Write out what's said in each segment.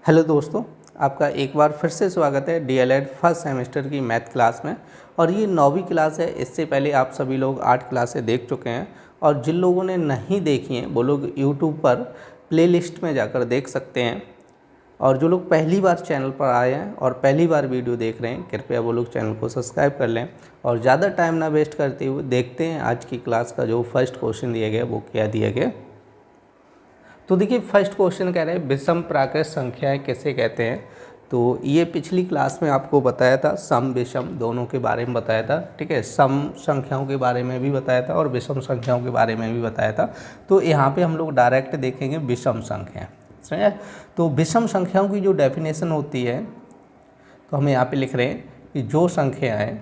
Hello दोस्तों, आपका एक बार फिर से स्वागत है डीएलएड फर्स्ट सेमेस्टर की मैथ क्लास में। और ये 9वीं क्लास है। इससे पहले आप सभी लोग 8 क्लासें देख चुके हैं और जिन लोगों ने नहीं देखी हैं वो लोग यूट्यूब पर प्लेलिस्ट में जाकर देख सकते हैं। और जो लोग पहली बार चैनल पर आए हैं और पहली बार वीडियो देख रहे हैं, कृपया वो लोग चैनल को सब्सक्राइब कर लें। और ज़्यादा टाइम ना वेस्ट करते हुए देखते हैं आज की क्लास का जो फर्स्ट क्वेश्चन दिया गया वो क्या दिया गया। तो देखिए, फर्स्ट क्वेश्चन कह रहे हैं विषम प्राकृत संख्याएं किसे कहते हैं। तो ये पिछली क्लास में आपको बताया था, सम विषम दोनों के बारे में बताया था। ठीक है, सम संख्याओं के बारे में भी बताया था और विषम संख्याओं के बारे में भी बताया था। तो यहाँ पे हम लोग डायरेक्ट देखेंगे विषम संख्याएं। समझे? तो विषम संख्याओं की जो डेफिनेशन होती है, तो हम यहाँ पे लिख रहे हैं कि जो संख्याएं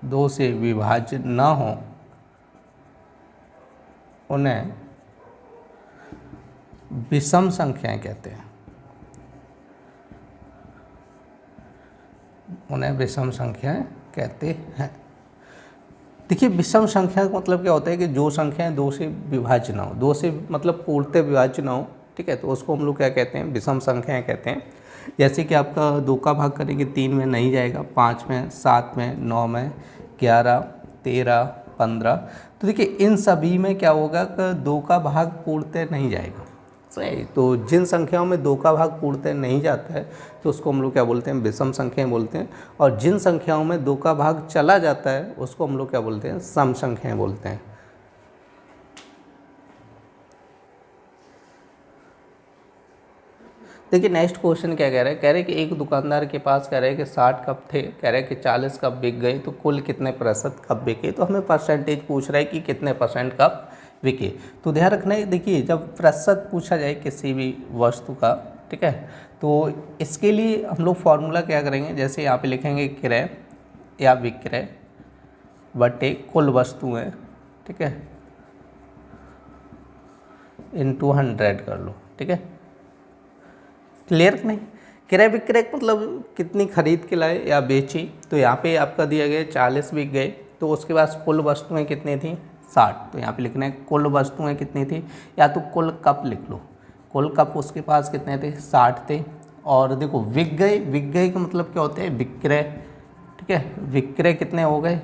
दो से विभाज्य न हो उन्हें विषम संख्याएं कहते हैं। देखिए, विषम संख्या का मतलब क्या होता है कि जो संख्याएं दो से विभाज्य ना हो, दो से मतलब पूर्णतः विभाज्य ना हो। ठीक है, तो उसको हम लोग क्या कहते हैं, विषम संख्याएं कहते हैं। जैसे कि आपका 2 का भाग करेंगे 3 में नहीं जाएगा, 5 में, 7 में, 9 में, 11, 13, 15। तो देखिए, इन सभी में क्या होगा कि 2 का भाग पूर्णतः नहीं जाएगा। सही। तो जिन संख्याओं में 2 का भाग पूर्णतः नहीं जाता है तो उसको हम लोग क्या बोलते हैं, विषम संख्याएं बोलते हैं। और जिन संख्याओं में 2 का भाग चला जाता है उसको हम लोग क्या बोलते हैं, सम संख्याएं बोलते हैं। देखिए, नेक्स्ट क्वेश्चन क्या कह रहा है। कह रहे हैं कि एक दुकानदार के पास कह रहे हैं कि 60 कप थे, कह रहे हैं कि 40 कप बिक गए, तो कुल कितने प्रतिशत कप बिके। तो हमें परसेंटेज पूछ रहा है कि कितने परसेंट कप बिके। तो ध्यान रखना है, देखिए जब प्रतिशत पूछा जाए किसी भी वस्तु का, ठीक है, तो इसके लिए हम लोग फॉर्मूला क्या करेंगे, जैसे यहाँ पे लिखेंगे क्रय या विक्रय बटे कुल वस्तुएं, ठीक है, इंटू 100 कर लो। ठीक है, क्लियर नहीं। क्रय विक्रय मतलब कितनी खरीद के लाए या बेची। तो यहाँ पे आपका दिया गया 40 बिक गए, तो उसके बाद कुल वस्तुएं कितनी थी, 60। तो यहाँ पे लिखना है कुल वस्तुएं कितनी थी, या तो कुल कप लिख लो। कुल कप उसके पास कितने थे, 60 थे। और देखो विक गए का मतलब क्या होता है, विक्रय। ठीक है, विक्रय कितने हो गए,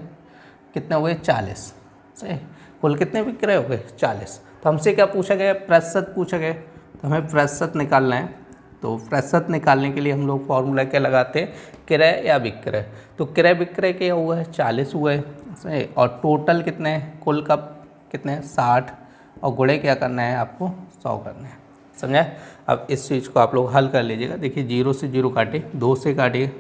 40। सही। कुल कितने विक्रय हो गए, 40। तो हमसे क्या पूछा गया, प्रतिशत पूछा गया, तो हमें प्रतिशत निकालना है। तो प्रतिशत निकालने के लिए हम लोग फॉर्मूला क्या लगाते हैं, क्रय या विक्रय। तो क्रय विक्रय क्या हुआ है, 40 हुआ है। और टोटल कितने हैं, कुल कप कितने हैं, 60। और गुणे क्या करना है, आपको 100 करना है। समझा? अब इस चीज़ को आप लोग हल कर लीजिएगा। देखिए, 0 से 0 काटे, 2 से काटिए,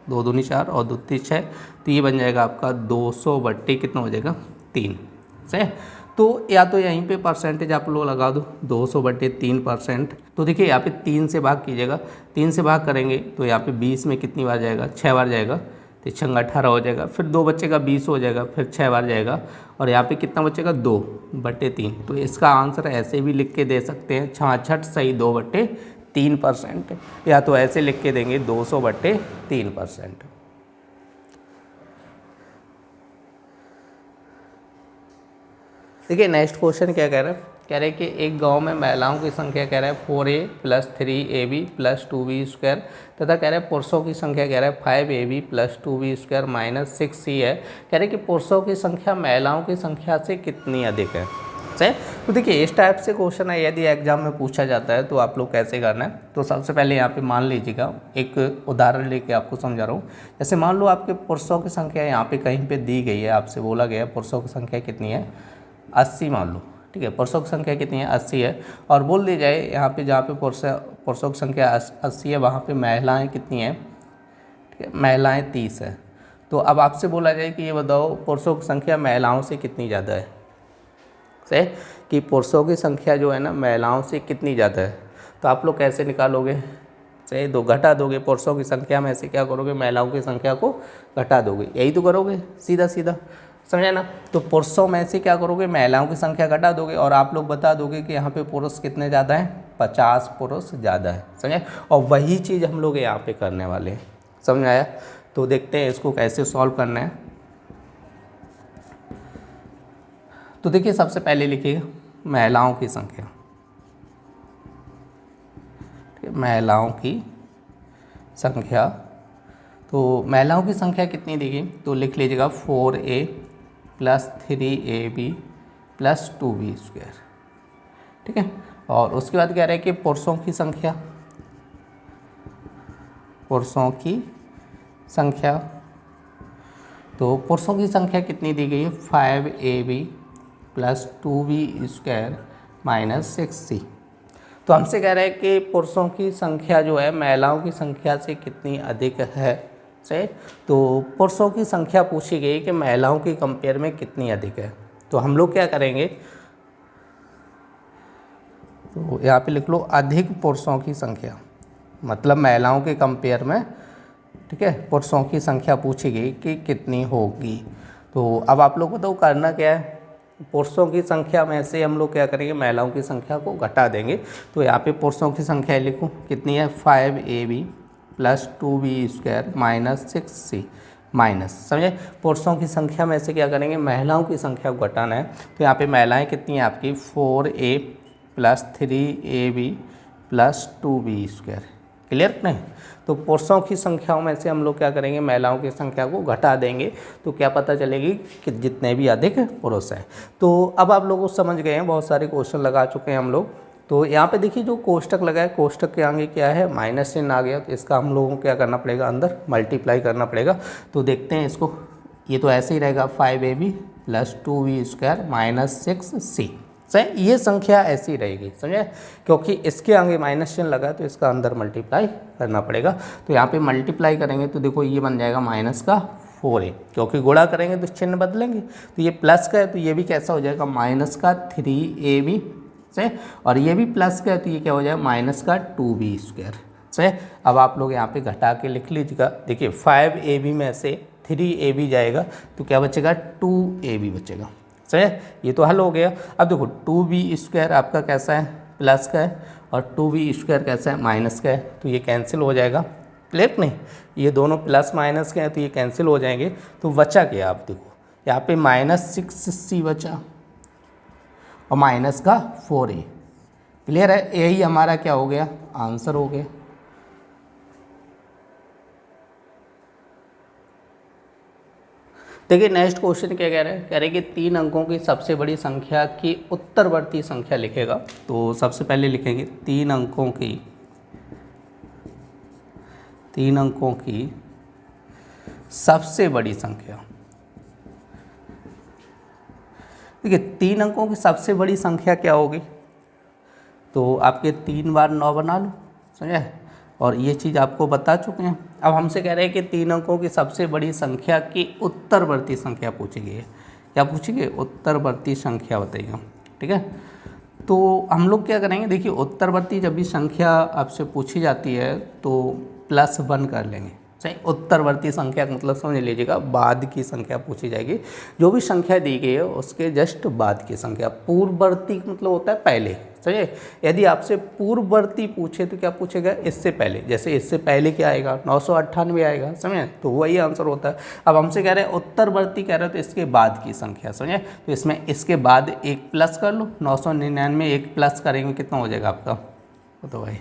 2 दूनी 4 और 2 तीन 6। तो ये बन जाएगा आपका 200 बट्टे कितना हो जाएगा, 3। सही। तो या तो यहीं पे परसेंटेज आप लोग लगा दो, 200 बटे 3%। तो देखिए, यहाँ पे 3 से भाग कीजिएगा। 3 से भाग करेंगे तो यहाँ पे 20 में कितनी बार जाएगा, 6 बार जाएगा। तो 6 18 हो जाएगा, फिर 2 बचेगा, 20 हो जाएगा, फिर 6 बार जाएगा। और यहाँ पे कितना बचेगा, 2 बटे 3। तो इसका आंसर ऐसे भी लिख के दे सकते हैं, 66 सही 2 बटे 3%। या तो ऐसे लिख के देंगे 200 बटे 3%। देखिए, नेक्स्ट क्वेश्चन क्या कह रहा है। कह रहे हैं कि एक गांव में महिलाओं की संख्या कह रहा है 4a + 3ab + 2b² तथा कह रहा है पुरुषों की संख्या कह रहा है 5ab + 2b² - 6c है। कह रहे हैं कि पुरुषों की संख्या महिलाओं की संख्या से कितनी अधिक है। सही। तो देखिए, इस टाइप से क्वेश्चन है, यदि एग्जाम में पूछा जाता है तो आप लोग कैसे करना है। तो सबसे पहले यहाँ पे मान लीजिएगा, एक उदाहरण लेके आपको समझा रहा हूँ। जैसे मान लो आपके पुरुषों की संख्या यहाँ पे कहीं पे दी गई है, आपसे बोला गया पुरुषों की संख्या कितनी है, 80 मान लो। ठीक है, पुरुषों की संख्या कितनी है, 80 है। और बोल दी जाए यहाँ पे जहाँ पे पुरुषों की संख्या 80 है, वहाँ पे महिलाएं कितनी हैं, ठीक है, महिलाएं 30 है। तो अब आपसे बोला जाए कि ये बताओ पुरुषों की संख्या महिलाओं से कितनी ज़्यादा है। सही, कि पुरुषों की संख्या जो है ना महिलाओं से कितनी ज़्यादा है। तो आप लोग कैसे निकालोगे, सही, दो घटा दोगे, पुरुषों की संख्या में से क्या करोगे, महिलाओं की संख्या को घटा दोगे, यही तो करोगे सीधा सीधा। समझे ना। तो पुरुषों में से क्या करोगे, महिलाओं की संख्या घटा दोगे और आप लोग बता दोगे कि यहाँ पे पुरुष कितने ज़्यादा हैं, 50 पुरुष ज़्यादा है। समझे। और वही चीज़ हम लोग यहाँ पे करने वाले हैं। समझ आया। तो देखते हैं इसको कैसे सॉल्व करना है। तो देखिए सबसे पहले लिखिएगा महिलाओं की संख्या, महिलाओं की संख्या। तो महिलाओं की संख्या कितनी दी गई, तो लिख लीजिएगा 4a + 3ab + 2b², ठीक है। और उसके बाद कह रहे हैं कि पुरुषों की संख्या, पुरुषों की संख्या, तो पुरुषों की संख्या कितनी दी गई है 5ab + 2b² - 6c। तो हमसे कह रहे हैं कि पुरुषों की संख्या जो है महिलाओं की संख्या से कितनी अधिक है, सही। तो पुरुषों की संख्या पूछी गई कि महिलाओं की कंपेयर में कितनी अधिक है। तो हम लोग क्या करेंगे, तो यहाँ पे लिख लो अधिक पुरुषों की संख्या, मतलब महिलाओं के कंपेयर में, ठीक है, पुरुषों की संख्या पूछी गई कि कितनी होगी। तो अब आप लोग को तो करना क्या है, पुरुषों की संख्या में से हम लोग क्या करेंगे महिलाओं की संख्या को घटा देंगे। तो यहाँ पे पुरुषों की संख्या लिखूँ कितनी है 5ab + 2b² - 6c माइनस, समझे। पुरुषों की संख्या में से क्या करेंगे महिलाओं की संख्या को घटाना है। तो यहाँ पे महिलाएं कितनी हैं आपकी 4a + 3ab + 2b², क्लियर नहीं। तो पुरुषों की संख्याओं में से हम लोग क्या करेंगे महिलाओं की संख्या को घटा देंगे, तो क्या पता चलेगी कि जितने भी अधिक पुरुष हैं। तो अब आप लोग समझ गए हैं, बहुत सारे क्वेश्चन लगा चुके हैं हम लोग। तो यहाँ पे देखिए जो कोष्टक लगा है, कोष्टक के आगे क्या है माइनस चिन्ह आ गया, तो इसका हम लोगों को क्या करना पड़ेगा अंदर मल्टीप्लाई करना पड़ेगा। तो देखते हैं इसको, ये तो ऐसे ही रहेगा 5ab + 2b² - 6c, सही। ये संख्या ऐसी रहेगी, समझे, क्योंकि इसके आगे माइनस चिन्ह लगा है तो इसका अंदर मल्टीप्लाई करना पड़ेगा। तो यहाँ पे मल्टीप्लाई करेंगे तो देखो ये बन जाएगा -4a, क्योंकि गुणा करेंगे तो चिन्ह बदलेंगे। तो ये प्लस का है तो ये भी कैसा हो जाएगा -3ab, सही। और ये भी प्लस का है तो ये क्या हो जाएगा -2b², सही। अब आप लोग यहाँ पे घटा के लिख लीजिएगा। देखिए 5ab में से 3ab जाएगा तो क्या बचेगा 2ab बचेगा, सही। ये तो हल हो गया। अब देखो 2b² आपका कैसा है प्लस का है और 2b² कैसा है माइनस का है, तो ये कैंसिल हो जाएगा, क्लियर नहीं। ये दोनों प्लस माइनस के हैं तो ये कैंसिल हो जाएंगे। तो बचा क्या आप देखो यहाँ पे -6c बचा और माइनस का 4a, क्लियर है। यही हमारा क्या हो गया आंसर हो गया। देखिए नेक्स्ट क्वेश्चन क्या कह रहे हैं, कह रहे हैं कि 3 अंकों की सबसे बड़ी संख्या की उत्तरवर्ती संख्या लिखेगा। तो सबसे पहले लिखेंगे 3 अंकों की सबसे बड़ी संख्या। देखिए 3 अंकों की सबसे बड़ी संख्या क्या होगी, तो आपके 3 बार 9 बना लो, समझे। और ये चीज़ आपको बता चुके हैं। अब हमसे कह रहे हैं कि 3 अंकों की सबसे बड़ी संख्या की उत्तरवर्ती संख्या पूछी गई है। क्या पूछी गई, उत्तरवर्ती संख्या बताइएगा, ठीक है। तो हम लोग क्या करेंगे, देखिए उत्तरवर्ती जब भी संख्या आपसे पूछी जाती है तो +1 कर लेंगे, सही। उत्तरवर्ती संख्या का मतलब समझ लीजिएगा बाद की संख्या पूछी जाएगी। जो भी संख्या दी गई है उसके जस्ट बाद की संख्या। पूर्ववर्ती मतलब होता है पहले, सही। यदि आपसे पूर्ववर्ती पूछे तो क्या पूछेगा इससे पहले, जैसे इससे पहले क्या आएगा 998 आएगा, समझे, तो वही आंसर होता है। अब हमसे कह रहे हैं उत्तरवर्ती कह रहे हो तो इसके बाद की संख्या, समझे। तो इसमें इसके बाद एक प्लस कर लो, 999 एक प्लस करेंगे कितना हो जाएगा आपका, तो भाई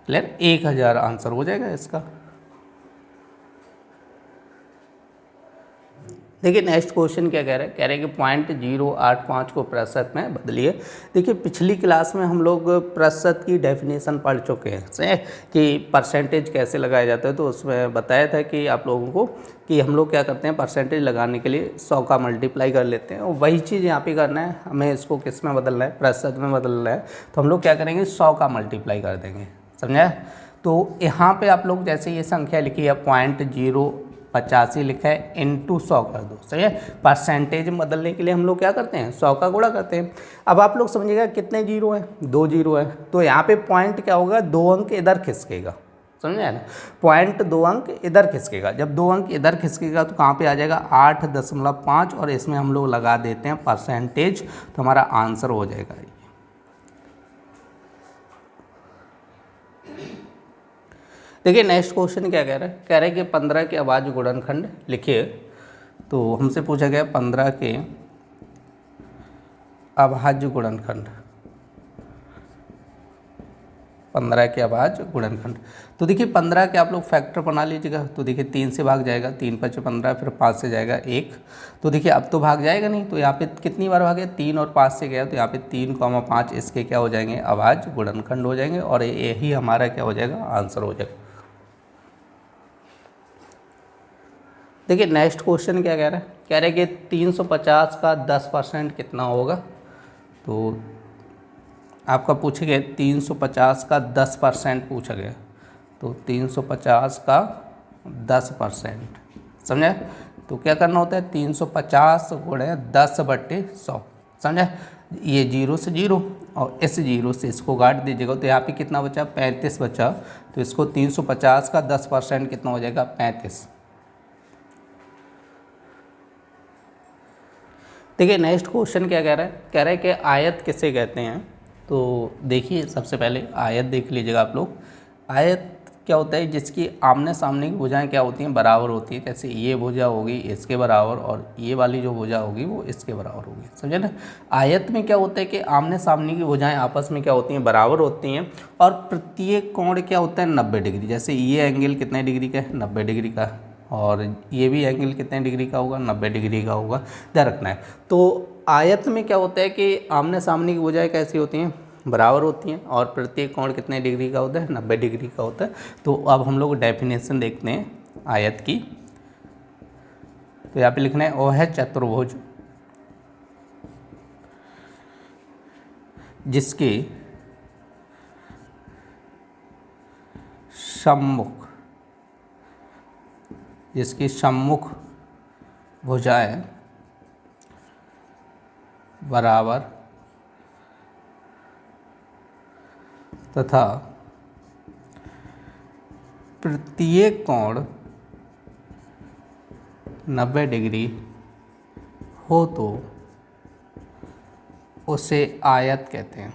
क्लियर 1000 आंसर हो जाएगा इसका। देखिए नेक्स्ट क्वेश्चन क्या कह रहे हैं, कह रहे हैं कि 0.085 को प्रतिशत में बदलिए। देखिए पिछली क्लास में हम लोग प्रतिशत की डेफिनेशन पढ़ चुके हैं, सही, कि परसेंटेज कैसे लगाया जाता है। तो उसमें बताया था कि आप लोगों को कि हम लोग क्या करते हैं परसेंटेज लगाने के लिए 100 का मल्टीप्लाई कर लेते हैं, और वही चीज़ यहाँ पे करना है हमें। इसको किस में बदलना है, प्रतिशत में बदलना है। तो हम लोग क्या करेंगे 100 का मल्टीप्लाई कर देंगे, समझा। तो यहाँ पर आप लोग जैसे ये संख्या लिखी है 0.085 लिखा है इंटू 100 कर दो, सही है। परसेंटेज बदलने के लिए हम लोग क्या करते हैं 100 का गुणा करते हैं। अब आप लोग समझिएगा कितने जीरो हैं, 2 जीरो है, तो यहाँ पे पॉइंट क्या होगा 2 अंक इधर खिसकेगा, समझे ना। 2 अंक इधर खिसकेगा, जब 2 अंक इधर खिसकेगा तो कहाँ पे आ जाएगा 8.5 और इसमें हम लोग लगा देते हैं परसेंटेज, तो हमारा आंसर हो जाएगा। देखिए नेक्स्ट क्वेश्चन क्या कह रहा है, कह रहा है कि 15 के अभाज्य गुणनखंड लिखिए। तो हमसे पूछा गया 15 के अभाज्य गुणनखंड, 15 के अभाज्य गुणनखंड। तो देखिए 15 के आप लोग फैक्टर बना लीजिएगा। तो देखिए 3 से भाग जाएगा, 3 × 5 = 15, फिर 5 से जाएगा 1। तो देखिए अब तो भाग जाएगा नहीं, तो यहाँ पे कितनी बार भागे, 3 और 5 से गया, तो यहाँ पे 3, 5 इसके क्या हो जाएंगे, अभाज्य गुणनखंड हो जाएंगे, और यही हमारा क्या हो जाएगा, आंसर हो जाएगा। देखिए नेक्स्ट क्वेश्चन क्या कह रहा है, कह रहा है कि 350 का 10% कितना होगा। तो आपका पूछे गए 350 का 10% पूछा गया, तो 350 का 10%, समझे। तो क्या करना होता है, 350 × 10/100, समझे। ये 0 से 0 और इस 0 से इसको काट दीजिएगा, तो यहाँ पे कितना बचा, 35 बचा। तो इसको 350 का 10% कितना हो जाएगा, 35। देखिए नेक्स्ट क्वेश्चन क्या कह रहा है, कह रहा है कि आयत किसे कहते हैं। तो देखिए सबसे पहले आयत देख लीजिएगा आप लोग। आयत क्या होता है, जिसकी आमने सामने की भुजाएं क्या होती हैं, बराबर होती है। जैसे ये भुजा होगी इसके बराबर, और ये वाली जो भुजा होगी वो इसके बराबर होगी, समझे ना। आयत में क्या होता है कि आमने सामने की भुजाएं आपस में क्या होती हैं, बराबर होती हैं, और प्रत्येक कोण क्या होता है, 90 डिग्री। जैसे ये एंगल कितने डिग्री का है, 90 डिग्री का, और ये भी एंगल कितने डिग्री का होगा, 90 डिग्री का होगा, ध्यान रखना है। तो आयत में क्या होता है कि आमने सामने की भुजाएं कैसी होती हैं, बराबर होती हैं, और प्रत्येक कोण कितने डिग्री का होता है, 90 डिग्री का होता है। तो अब हम लोग डेफिनेशन देखते हैं आयत की। तो यहाँ पे लिखना है, वह है चतुर्भुज जिसके सम्मुख भुजाएं बराबर तथा प्रत्येक कोण 90 डिग्री हो तो उसे आयत कहते हैं।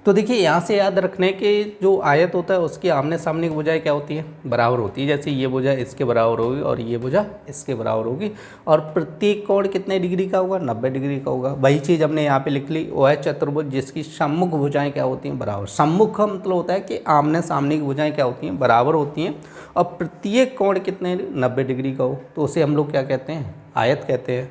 तो देखिए यहाँ से याद रखने के, जो आयत होता है उसकी आमने सामने की भुजाएं क्या होती है, बराबर होती है। जैसे ये भुजा इसके बराबर होगी और ये भुजा इसके बराबर होगी, और प्रत्येक कोण कितने डिग्री का होगा, 90 डिग्री का होगा। वही चीज़ हमने यहाँ पे लिख ली, वह है चतुर्भुज जिसकी सम्मुख भुजाएं क्या होती हैं, बराबर। सम्मुख का मतलब होता है कि आमने सामने की भुजाएं क्या होती हैं, बराबर होती हैं, और प्रत्येक कोण कितने 90 डिग्री का हो, तो उसे हम लोग क्या कहते हैं, आयत कहते हैं।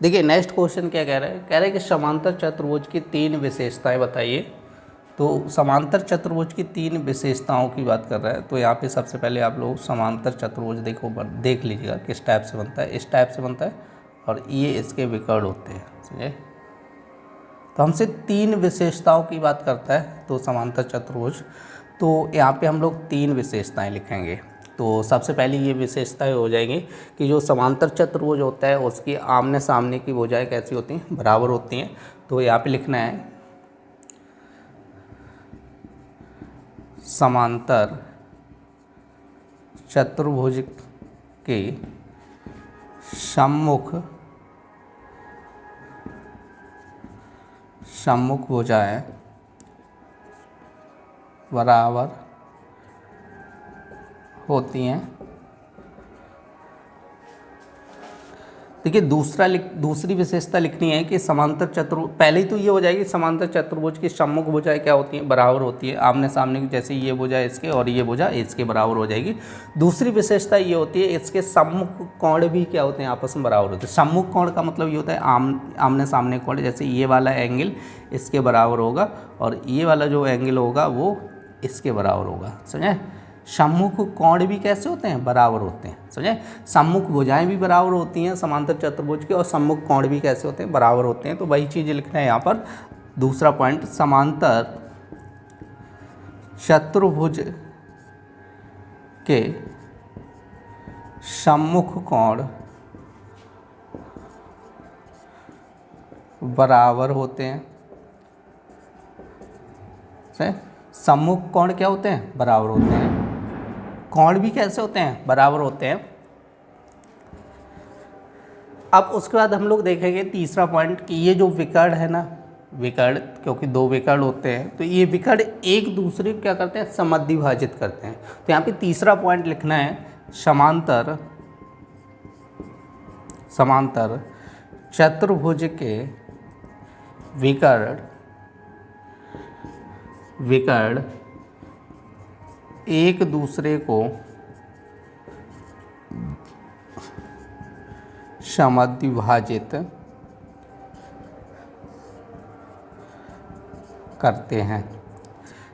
देखिए नेक्स्ट क्वेश्चन क्या कह रहा है, कह रहा है कि समांतर चतुर्भुज की 3 विशेषताएं बताइए। तो समांतर चतुर्भुज की 3 विशेषताओं की बात कर रहा है। तो यहाँ पे सबसे पहले आप लोग समांतर चतुर्भुज देख लीजिएगा किस टाइप से बनता है, इस टाइप से बनता है, और ये इसके विकर्ण होते हैं, समझे। तो हमसे 3 विशेषताओं की बात करता है तो समांतर चतुर्भुज। तो यहाँ पे हम लोग 3 विशेषताएँ लिखेंगे। तो सबसे पहले ये विशेषताएं हो जाएंगी कि जो समांतर चतुर्भुज होता है उसकी आमने सामने की भुजाएं कैसी होती हैं, बराबर होती हैं। तो यहाँ पे लिखना है, समांतर चतुर्भुज के सम्मुख भुजाएं बराबर होती हैं। देखिए दूसरी विशेषता लिखनी है कि समांतर चतुर्भुज, पहले तो ये हो जाएगी समांतर चतुर्भुज की सम्मुख भुजाएं क्या होती हैं, बराबर होती है, आमने सामने की। जैसे ये भुजा इसके और ये भुजा इसके बराबर हो जाएगी। दूसरी विशेषता ये होती है इसके सम्मुख कोण भी क्या होते हैं, आपस में बराबर होते हैं। सम्मुख कोण का मतलब ये होता है आमने सामने कोण। जैसे ये वाला एंगल इसके बराबर होगा और ये वाला जो एंगल होगा वो इसके बराबर होगा, समझे। सम्मुख कोण भी कैसे होते हैं, बराबर होते हैं, समझे। सम्मुख भुजाएं भी बराबर होती हैं समांतर चतुर्भुज के, और सम्मुख कोण भी कैसे होते हैं, बराबर होते हैं। तो वही चीज़ लिखना है यहाँ पर। दूसरा पॉइंट, समांतर चतुर्भुज के सम्मुख कोण बराबर होते हैं। सम्मुख कोण क्या होते हैं, बराबर होते हैं। कोण भी कैसे होते हैं, बराबर होते हैं। अब उसके बाद हम लोग देखेंगे तीसरा पॉइंट कि ये जो विकर्ण है ना, विकर्ण, क्योंकि दो विकर्ण होते हैं तो ये विकर्ण एक दूसरे को क्या करते हैं, समद्विभाजित करते हैं। तो यहाँ पे तीसरा पॉइंट लिखना है, समांतर चतुर्भुज के विकर्ण एक दूसरे को समद्विभाजित करते हैं।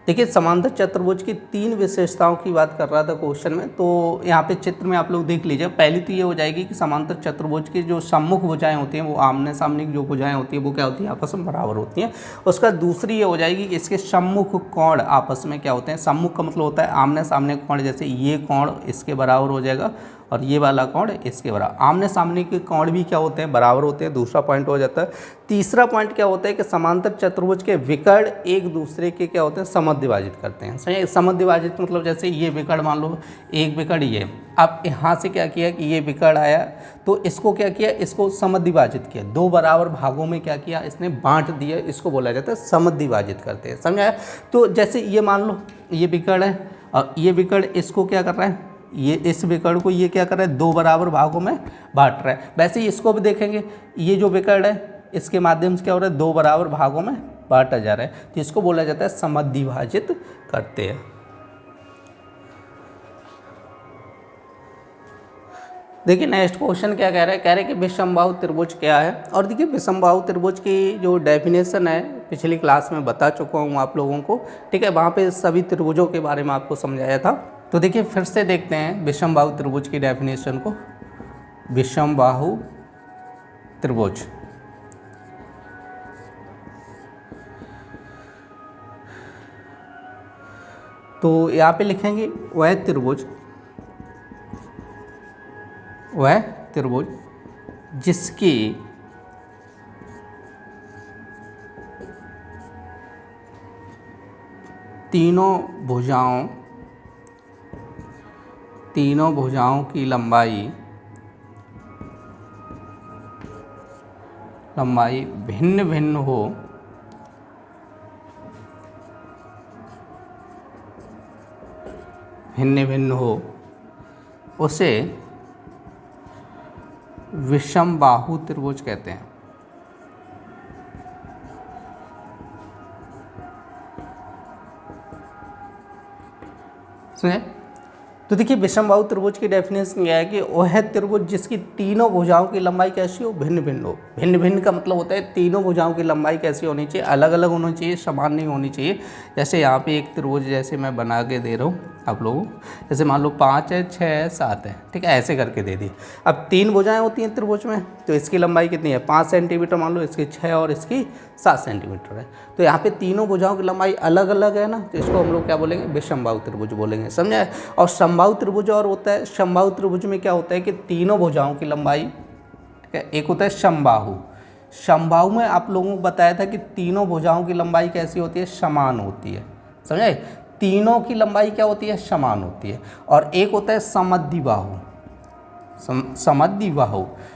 देखिए समांतर चतुर्भुज की 3 विशेषताओं की बात कर रहा था क्वेश्चन में, तो यहाँ पे चित्र में आप लोग देख लीजिए। पहली तो ये हो जाएगी कि समांतर चतुर्भुज की जो सम्मुख भुजाएं होती हैं, वो आमने सामने की जो भुजाएं होती हैं वो क्या होती हैं, आपस में बराबर होती हैं। उसका दूसरी ये हो जाएगी कि इसके सम्मुख कोण आपस में क्या होते हैं, सम्मुख का मतलब होता है आमने सामने कोण, जैसे ये कोण इसके बराबर हो जाएगा और ये वाला कोण इसके बराबर। आमने सामने के कोण भी क्या होते हैं, बराबर होते हैं। दूसरा पॉइंट हो जाता है। तीसरा पॉइंट क्या होता है कि समांतर चतुर्भुज के विकर्ण एक दूसरे के क्या होते हैं, समद्विभाजित करते हैं। सही, समद्विभाजित मतलब जैसे ये विकर्ण मान लो, एक विकर्ण ये, अब यहाँ से क्या किया कि ये विकर्ण आया तो इसको क्या किया, इसको समद्विभाजित किया, 2 बराबर भागों में क्या किया, इसने बांट दिया। इसको बोला जाता है समद्विभाजित करते हैं। समझाया? तो जैसे ये मान लो ये विकर्ण है और ये विकर्ण इसको क्या कर रहा है, ये इस विकर्ण को ये क्या कर रहा है, 2 बराबर भागों में बांट रहा है। वैसे ही इसको भी देखेंगे, ये जो विकर्ण है इसके माध्यम से क्या हो रहा है, 2 बराबर भागों में बांटा जा रहा है। तो इसको बोला जाता है समद्विभाजित करते हैं। देखिए नेक्स्ट क्वेश्चन क्या कह रहा है, कह रहे हैं कि विषमबाहु त्रिभुज क्या है। और देखिए विषमबाहु त्रिभुज की जो डेफिनेशन है पिछली क्लास में बता चुका हूँ आप लोगों को, ठीक है। वहाँ पे सभी त्रिभुजों के बारे में आपको समझाया था। तो देखिए फिर से देखते हैं विषमबाहु त्रिभुज की डेफिनेशन को। विषमबाहु त्रिभुज, तो यहाँ पे लिखेंगे वह त्रिभुज जिसकी तीनों भुजाओं की लंबाई भिन्न भिन्न हो, उसे विषमबाहु त्रिभुज कहते हैं। सुने? तो देखिए विषमबाहु त्रिभुज की डेफिनेशन क्या है कि वह त्रिभुज जिसकी तीनों भुजाओं की लंबाई कैसी हो, भिन्न भिन्न हो। भिन्न भिन्न का मतलब होता है तीनों भुजाओं की लंबाई कैसी होनी चाहिए, अलग अलग होनी चाहिए, समान नहीं होनी चाहिए। जैसे यहाँ पे एक त्रिभुज जैसे मैं बना के दे रहा हूँ आप लोगों को, जैसे मान लो 5 है, 6 है, 7 है, ठीक है, ऐसे करके दे दी। अब 3 भुजाएं होती हैं त्रिभुज में, तो इसकी लंबाई कितनी है, 5 सेंटीमीटर मान लो, इसकी 6 और इसकी 7 सेंटीमीटर है। तो यहाँ पे तीनों भुजाओं की लंबाई अलग अलग है ना, तो इसको हम लोग क्या बोलेंगे, विषमबाहु त्रिभुज बोलेंगे। समझा? और समबाहु त्रिभुज और होता है, समबाहु त्रिभुज में क्या होता है कि तीनों भुजाओं की लंबाई, ठीक है, एक होता है समबाहु। समबाहु में आप लोगों को बताया था कि तीनों भुजाओं की लंबाई कैसी होती है, समान होती है। समझे? तीनों की लंबाई क्या होती है, समान होती है। और एक होता है समद्विबाहु।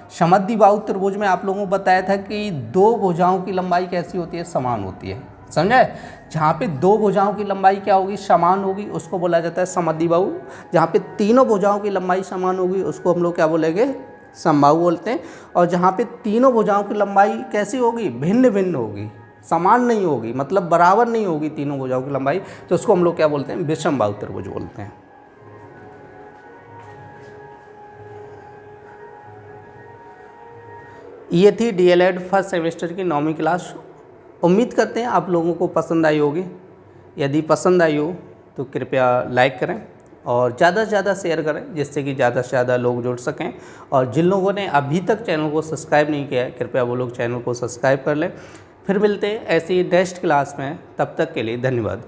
समद्विबाहु त्रिभुज में आप लोगों को बताया था कि 2 भुजाओं की लंबाई कैसी होती है, समान होती है। समझे? जहाँ पे 2 भुजाओं की लंबाई क्या होगी, समान होगी, उसको बोला जाता है समद्विबाहु। जहाँ पे तीनों भुजाओं की लंबाई समान होगी उसको हम लोग क्या बोलेंगे, समबाहु बोलते हैं। और जहाँ पे तीनों भुजाओं की लंबाई कैसी होगी, भिन्न भिन्न होगी, समान नहीं होगी, मतलब बराबर नहीं होगी तीनों भुजाओं की लंबाई, तो उसको हम लोग क्या बोलते हैं, विषमबाहु त्रिभुज बोलते हैं। ये थी डीएलएड फर्स्ट सेमेस्टर की 9वीं क्लास। उम्मीद करते हैं आप लोगों को पसंद आई होगी। यदि पसंद आई हो तो कृपया लाइक करें और ज़्यादा से ज़्यादा शेयर करें, जिससे कि ज़्यादा से ज़्यादा लोग जुड़ सकें। और जिन लोगों ने अभी तक चैनल को सब्सक्राइब नहीं किया है, कृपया वो लोग चैनल को सब्सक्राइब कर लें। फिर मिलते हैं ऐसी नेक्स्ट क्लास में, तब तक के लिए धन्यवाद।